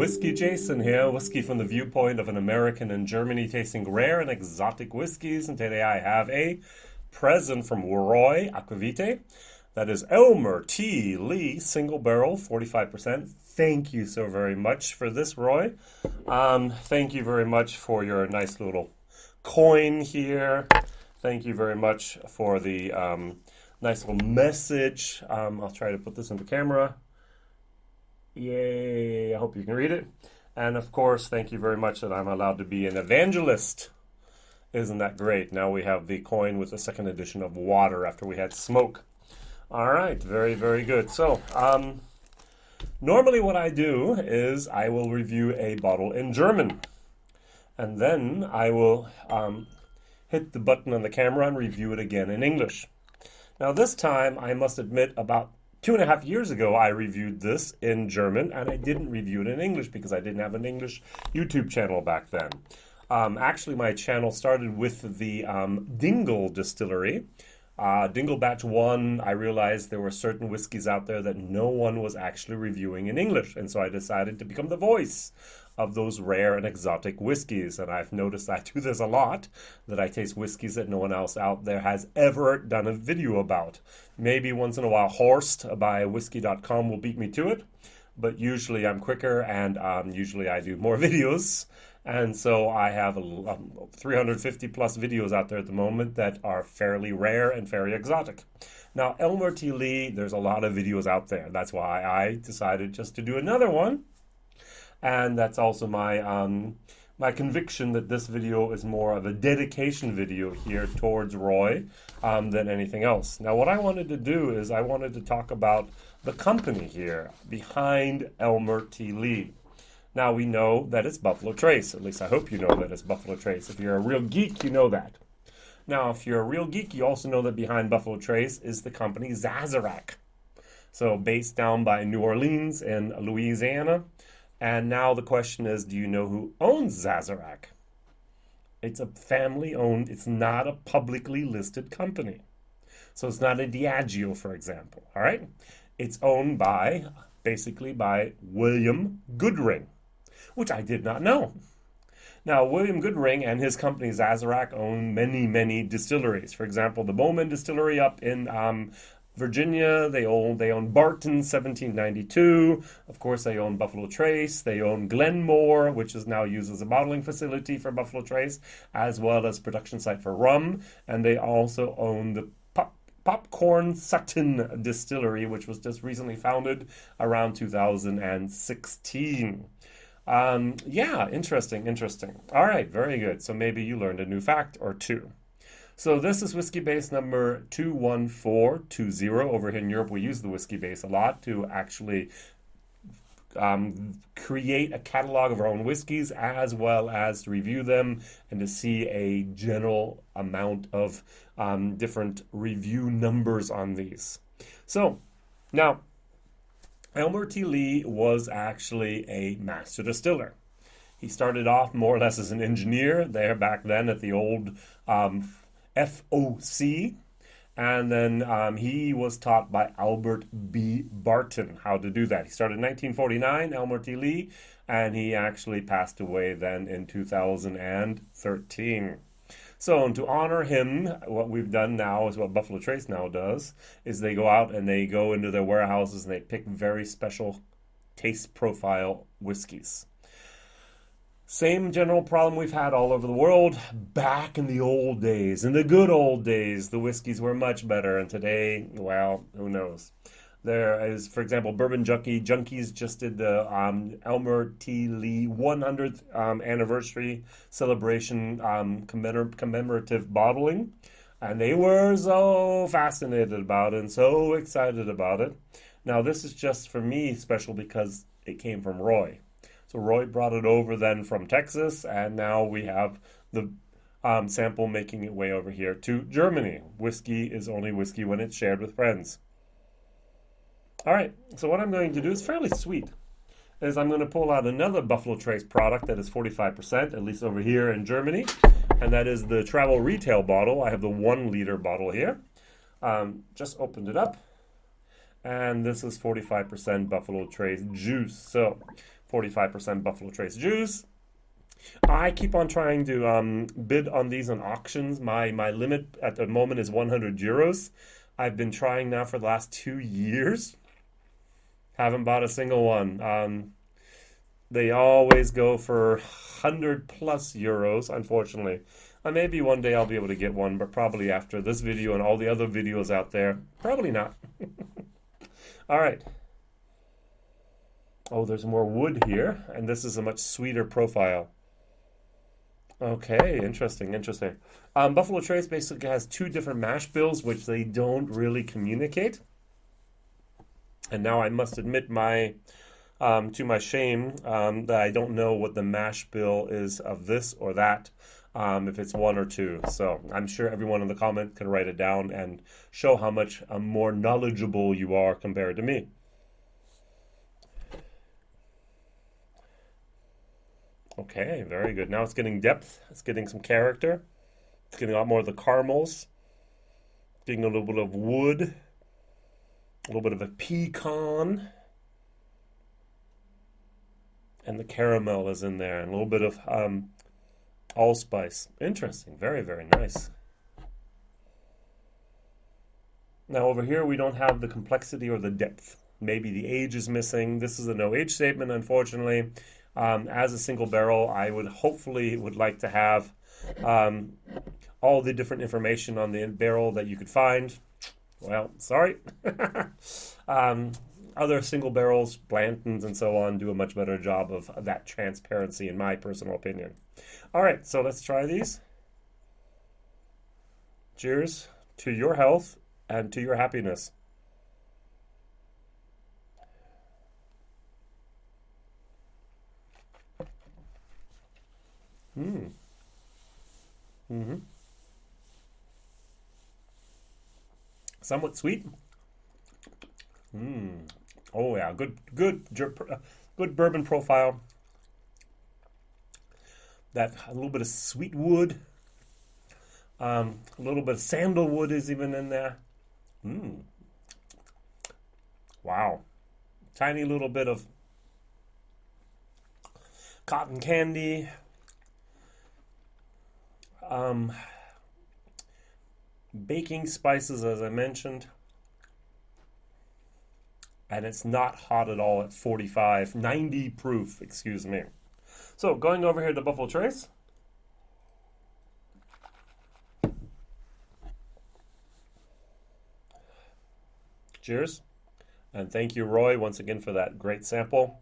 WhiskyJason here, whiskey from the viewpoint of an American in Germany tasting rare and exotic whiskeys. And today I have a present from Roy Aqvavitae. That is Elmer T. Lee, single barrel, 45%. Thank you so very much for this, Roy. Thank you very much for your nice little coin here. Thank you very much for the nice little message. I'll try to put this in the camera. Yay, I hope you can read it. And of course, thank you very much that I'm allowed to be an evangelist. Isn't that great? Now we have the coin with the second edition of water after we had smoke. All right, very, very good. So, normally what I do is I will review a bottle in German. And then I will hit the button on the camera and review it again in English. Now this time, I must admit, about 2.5 years ago, I reviewed this in German, and I didn't review it in English because I didn't have an English YouTube channel back then. Actually, my channel started with the Dingle Distillery. Dingle Batch 1, I realized there were certain whiskeys out there that no one was actually reviewing in English, and so I decided to become the voice of those rare and exotic whiskeys. And I've noticed I do this a lot, that I taste whiskeys that no one else out there has ever done a video about. Maybe once in a while Horst by whiskey.com will beat me to it, but usually I'm quicker, and usually I do more videos. And so I have 350 plus videos out there at the moment that are fairly rare and very exotic. Now, Elmer T. Lee, there's a lot of videos out there. That's why I decided just to do another one. And that's also my my conviction that this video is more of a dedication video here towards Roy than anything else. Now, what I wanted to do is I wanted to talk about the company here behind Elmer T. Lee. Now, we know that it's Buffalo Trace. At least I hope you know that it's Buffalo Trace. If you're a real geek, you know that. Now, if you're a real geek, you also know that behind Buffalo Trace is the company Sazerac. So, based down by New Orleans in Louisiana. And now the question is, do you know who owns Sazerac? It's a family-owned, it's not a publicly listed company. So it's not a Diageo, for example, all right? It's owned by, basically by William Goodring, which I did not know. Now, William Goodring and his company Sazerac own many, many distilleries. For example, the Bourbon distillery up in Virginia, they own Barton 1792. Of course, they own Buffalo Trace. They own Glenmore, which is now used as a bottling facility for Buffalo Trace, as well as production site for rum. And they also own the Popcorn Sutton Distillery, which was just recently founded around 2016. Yeah, interesting. All right, very good. So maybe you learned a new fact or two. So this is whiskey base number 21420. Over here in Europe, we use the whiskey base a lot to actually create a catalog of our own whiskeys, as well as to review them and to see a general amount of different review numbers on these. So now, Elmer T. Lee was actually a master distiller. He started off more or less as an engineer there back then at the old FOC, and then he was taught by Albert B. Barton how to do that. He started in 1949, Elmer T. Lee, and he actually passed away then in 2013. So, and to honor him, what we've done now is what Buffalo Trace now does, is they go out and they go into their warehouses and they pick very special taste profile whiskeys. Same general problem we've had all over the world. Back in the old days, in the good old days, the whiskeys were much better. And today, well, who knows? There is, for example, Bourbon Junkies just did the Elmer T. Lee 100th anniversary celebration commemorative bottling. And they were so fascinated about it and so excited about it. Now, this is just, for me, special because it came from Roy. So Roy brought it over then from Texas, and now we have the sample making its way over here to Germany. Whiskey is only whiskey when it's shared with friends. All right, so what I'm going to do is fairly sweet. Is I'm going to pull out another Buffalo Trace product that is 45%, at least over here in Germany, and that is the travel retail bottle. I have the 1 liter bottle here. Just opened it up, and this is 45% Buffalo Trace juice. So 45% Buffalo Trace juice. I keep on trying to bid on these on auctions. My limit at the moment is 100 euros. I've been trying now for the last 2 years. Haven't bought a single one. They always go for 100 plus euros, unfortunately. Maybe one day I'll be able to get one, but probably after this video and all the other videos out there. Probably not. All right. Oh, there's more wood here, and this is a much sweeter profile. Okay, interesting. Buffalo Trace basically has 2 different mash bills, which they don't really communicate. And now I must admit to my shame that I don't know what the mash bill is of this or that, if it's 1 or 2. So I'm sure everyone in the comment can write it down and show how much more knowledgeable you are compared to me. Okay, very good. Now it's getting depth. It's getting some character. It's getting a lot more of the caramels. Getting a little bit of wood. A little bit of a pecan. And the caramel is in there. And a little bit of allspice. Interesting. Very, very nice. Now over here we don't have the complexity or the depth. Maybe the age is missing. This is a no age statement, unfortunately. As a single barrel, I would like to have all the different information on the barrel that you could find. Well, sorry. Other single barrels, Blantons and so on, do a much better job of that transparency, in my personal opinion. All right, so let's try these. Cheers to your health and to your happiness. Somewhat sweet. Oh yeah, good bourbon profile. That a little bit of sweet wood. A little bit of sandalwood is even in there. Wow. Tiny little bit of cotton candy. Baking spices, as I mentioned. And it's not hot at all at 90 proof, excuse me. So going over here to Buffalo Trace. Cheers. And thank you, Roy, once again for that great sample.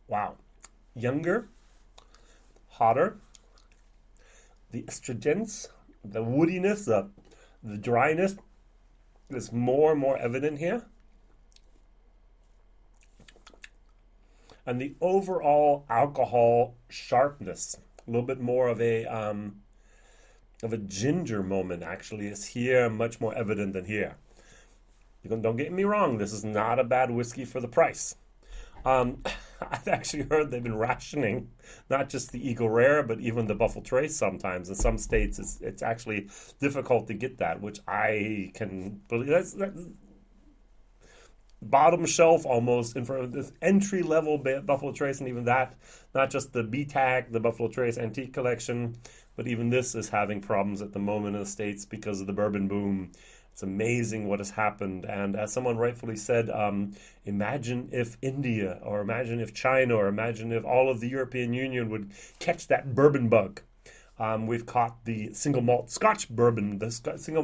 Wow. Younger, hotter, the astringence, the woodiness, the dryness is more and more evident here. And the overall alcohol sharpness, a little bit more of a ginger moment actually is here, much more evident than here. Don't get me wrong, this is not a bad whiskey for the price. I've actually heard they've been rationing not just the Eagle Rare, but even the Buffalo Trace sometimes. In some states, it's actually difficult to get that, which I can believe. That's bottom shelf almost in front of this entry-level Buffalo Trace, and even that, not just the BTAC, the Buffalo Trace Antique Collection, but even this is having problems at the moment in the States because of the bourbon boom. It's amazing what has happened. And as someone rightfully said, imagine if India, or imagine if China, or imagine if all of the European Union would catch that bourbon bug. We've caught the single malt Scotch bourbon, the single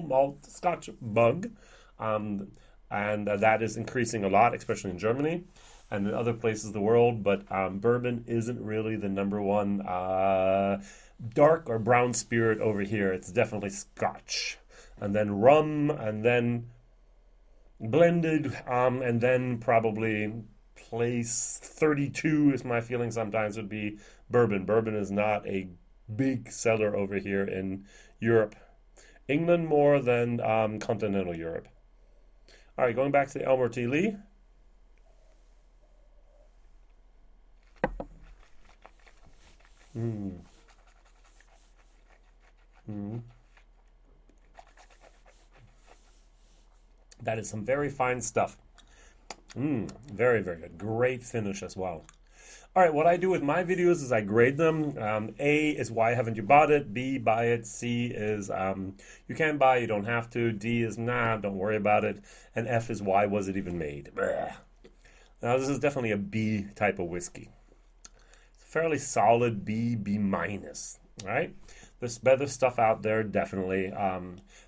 malt Scotch bug. And that is increasing a lot, especially in Germany and in other places of the world. But bourbon isn't really the number one dark or brown spirit over here. It's definitely Scotch. And then rum, and then blended, and then probably place 32 is my feeling sometimes would be bourbon. Bourbon is not a big seller over here in Europe. England more than continental Europe. All right, going back to the Elmer T. Lee. Mm. Mm. That is some very fine stuff. Very, very good. Great finish as well. All right, what I do with my videos is I grade them. A is why haven't you bought it? B, buy it. C is you can buy, you don't have to. D is nah, don't worry about it. And F is why was it even made? Blech. Now this is definitely a B type of whiskey. It's a fairly solid B, B minus. All right, there's better stuff out there, definitely.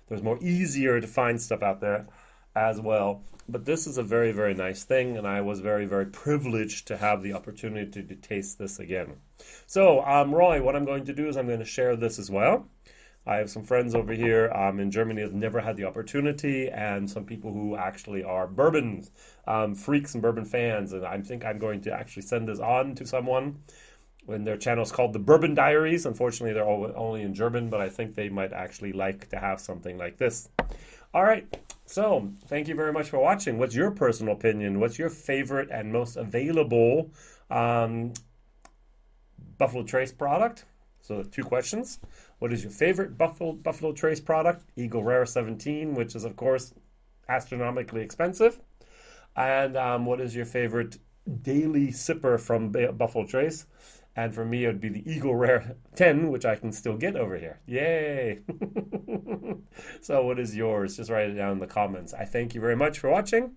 There's more easier to find stuff out there as well. But this is a very, very nice thing, and I was very, very privileged to have the opportunity to taste this again. So, Roy, what I'm going to do is I'm going to share this as well. I have some friends over here in Germany that have never had the opportunity, and some people who actually are bourbon freaks and bourbon fans, and I think I'm going to actually send this on to someone. When their channel is called the Bourbon Diaries. Unfortunately, they're only in German, but I think they might actually like to have something like this. All right, so thank you very much for watching. What's your personal opinion? What's your favorite and most available Buffalo Trace product? So 2 questions. What is your favorite Buffalo Trace product? Eagle Rare 17, which is, of course, astronomically expensive. And what is your favorite daily sipper from Buffalo Trace? And for me, it would be the Eagle Rare 10, which I can still get over here. Yay! So what is yours? Just write it down in the comments. I thank you very much for watching,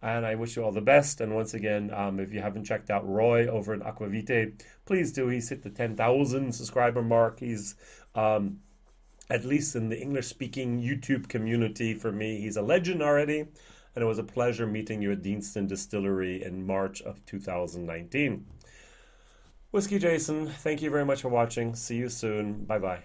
and I wish you all the best. And once again, if you haven't checked out Roy over in Aqvavitae, please do. He's hit the 10,000 subscriber mark. He's, at least in the English-speaking YouTube community, for me, he's a legend already. And it was a pleasure meeting you at Deanston Distillery in March of 2019. WhiskyJason, thank you very much for watching. See you soon. Bye-bye.